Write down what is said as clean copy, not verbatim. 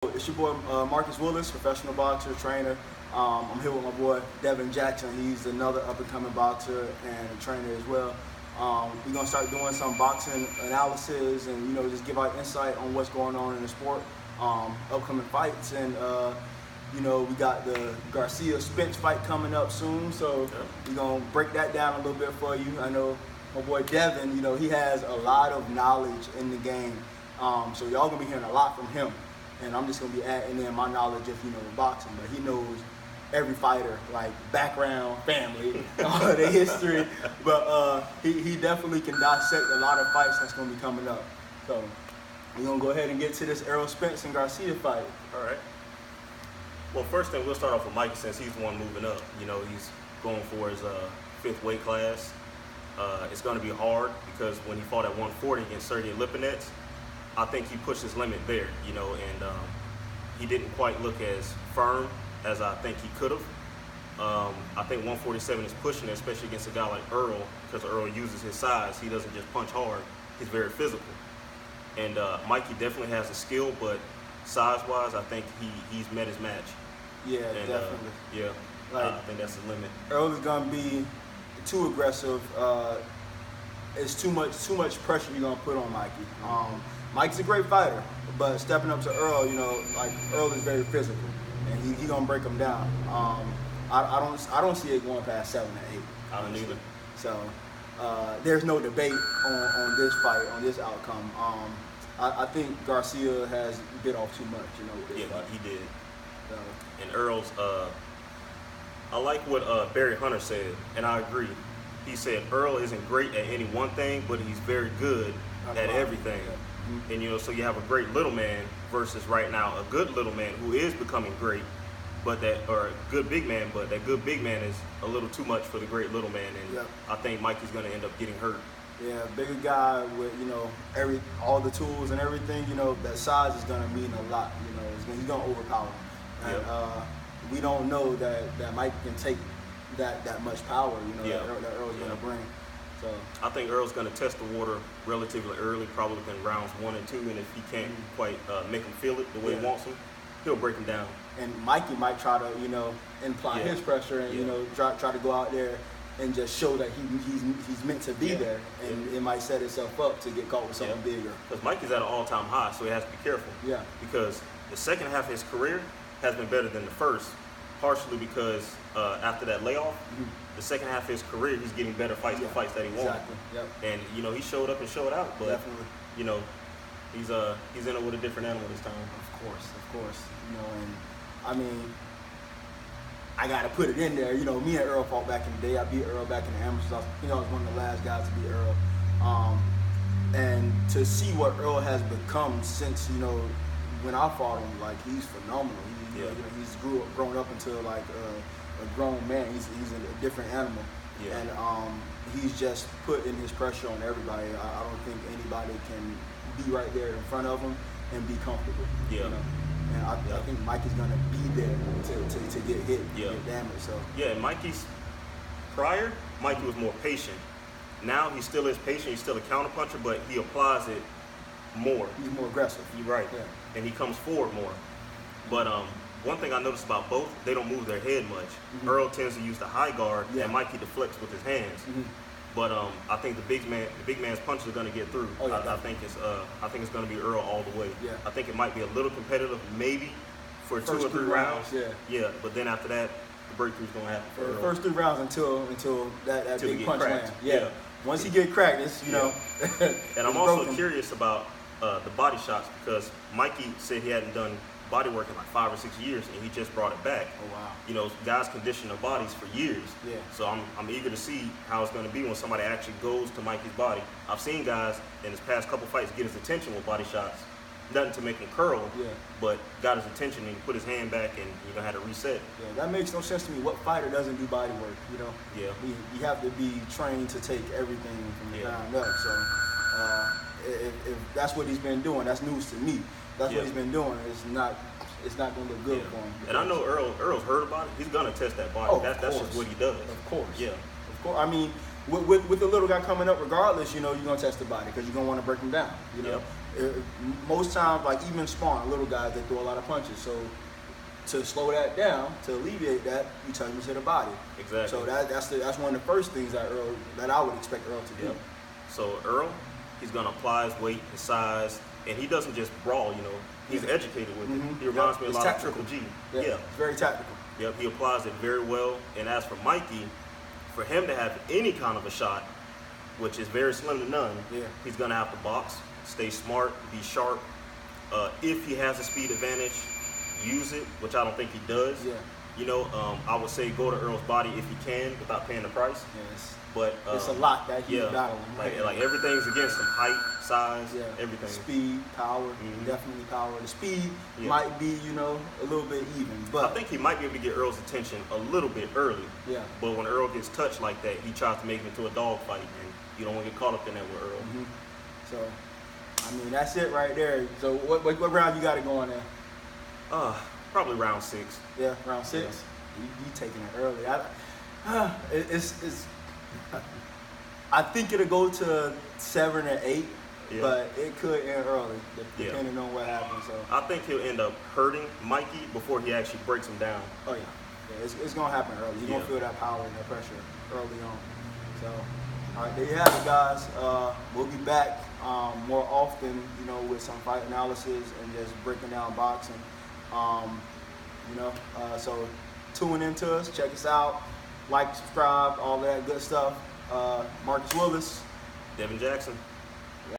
It's your boy Marcus Willis, professional boxer, trainer. I'm here with my boy Devin Jackson. He's another up-and-coming boxer and trainer as well. We're gonna start doing some boxing analysis and just give our insight on what's going on in the sport, upcoming fights, and we got the Garcia Spence fight coming up soon. So we're gonna break that down a little bit for you. I know my boy Devin, he has a lot of knowledge in the game. So y'all gonna be hearing a lot from him. And I'm just gonna be adding in my knowledge of boxing, but he knows every fighter, like background, family, the history. But he definitely can dissect a lot of fights that's gonna be coming up. So we're gonna go ahead and get to this Errol Spence and Garcia fight. All right. Well, first thing, we'll start off with Mikey since he's the one moving up. He's going for his fifth weight class. It's gonna be hard because when he fought at 140 against Sergey Lipinets, I think he pushed his limit there, and he didn't quite look as firm as I think he could have. I think 147 is pushing it, especially against a guy like Errol, because Errol uses his size. He doesn't just punch hard. He's very physical. And Mikey definitely has the skill, but size-wise, I think he's met his match. Yeah, and, definitely. I think that's the limit. Errol is going to be too aggressive. It's too much pressure you're going to put on Mikey. Mike's a great fighter, but stepping up to Errol, Errol is very physical, and he gonna break him down. I don't see it going past 7 or 8. I don't either. So there's no debate on this fight, on this outcome. I think Garcia has bit off too much, with this fight. He did. So. And Errol's, I like what Barry Hunter said, and I agree. He said Errol isn't great at any one thing, but he's very good at everything. Yeah. And so you have a great little man versus right now a good little man who is becoming great, or a good big man, but that good big man is a little too much for the great little man, and I think Mikey's going to end up getting hurt. Yeah, bigger guy with all the tools and everything. That size is going to mean a lot. He's going to overpower him, and we don't know that Mike can take that much power. That Earl's going to bring. So I think Earl's going to test the water relatively early, probably in rounds 1 and 2, and if he can't quite make him feel it the way he wants him, he'll break him down. And Mikey might try to, imply his pressure and try to go out there and just show that he's meant to be there, and it might set itself up to get caught with something bigger. Because Mikey's at an all-time high, so he has to be careful. Yeah. Because the second half of his career has been better than the first, partially because after that layoff. The second half of his career, he's getting better fights, the fights that he won. Exactly. Yep. And he showed up and showed out, but definitely. He's in it with a different animal this time. Of course. And I mean, I gotta put it in there. Me and Errol fought back in the day. I beat Errol back in the amateurs. I was one of the last guys to beat Errol. And to see what Errol has become since when I fought him, he's phenomenal. He's grown up into a grown man. He's a different animal, and he's just putting his pressure on everybody. I don't think anybody can be right there in front of him and be comfortable. And I think Mike is gonna be there to get hit, get damaged. So and Mikey was more patient. Now he still is patient. He's still a counterpuncher, but he applies it more. He's more aggressive. You're right. Yeah. And he comes forward more. But one thing I noticed about both, they don't move their head much. Errol tends to use the high guard, and Mikey deflects with his hands. But I think the big man's punches are going to get through. I think it's going to be Errol all the way. Yeah. I think it might be a little competitive, maybe for first 2 or 3 rounds. Yeah. But then after that, the breakthrough's going to happen for Errol. First 3 rounds until that big punch lands. Yeah. Once he get cracked, it's And I'm also curious about the body shots, because Mikey said he hadn't done body work in 5 or 6 years, and he just brought it back. Oh wow! Guys condition their bodies for years. Yeah. So I'm eager to see how it's going to be when somebody actually goes to Mikey's body. I've seen guys in his past couple fights get his attention with body shots, nothing to make him curl, but got his attention and he put his hand back and had to reset. Yeah, that makes no sense to me. What fighter doesn't do body work? Yeah. You have to be trained to take everything from the ground up. So if that's what he's been doing, that's news to me. That's what he's been doing. It's not going to look good for him. And I know Errol's heard about it. He's going to test that body. That's just what he does. Of course. Yeah. Of course. I mean, with the little guy coming up, regardless, you're going to test the body because you're going to want to break him down. Most times, like even sparring, little guys, they throw a lot of punches. So to slow that down, to alleviate that, you touch him to the body. Exactly. So that's one of the first things that I would expect Errol to do. Yep. So Errol, he's gonna apply his weight, his size, and he doesn't just brawl. You know, he's educated with it. He reminds me a lot of Triple G. Yeah, it's very tactical. Yep, he applies it very well. And as for Mikey, for him to have any kind of a shot, which is very slim to none, he's gonna have to box, stay smart, be sharp. If he has a speed advantage, use it, which I don't think he does. Yeah. You know, I would say go to Errol's body if you can without paying the price. Yes. But it's a lot that he's battling. Like everything's against him: height, size, everything. Speed, power, definitely power. The speed might be, you know, a little bit even, but I think he might be able to get Earl's attention a little bit early. Yeah. But when Earl gets touched like that, he tries to make him into a dog fight, and you don't want to get caught up in that with Earl. So, I mean, that's it right there. So, what round you got it going there? Probably round 6. Yeah, round 6. Yeah. You taking it early. I think it'll go to 7 or 8, but it could end early, depending on what happens. So I think he'll end up hurting Mikey before he actually breaks him down. Oh yeah, it's gonna happen early. He's gonna feel that power and that pressure early on. So, all right, there you have it, guys. We'll be back more often, you know, with some fight analysis and just breaking down boxing. So tune into us, check us out, like, subscribe, all that good stuff. Marcus Willis, Devin Jackson.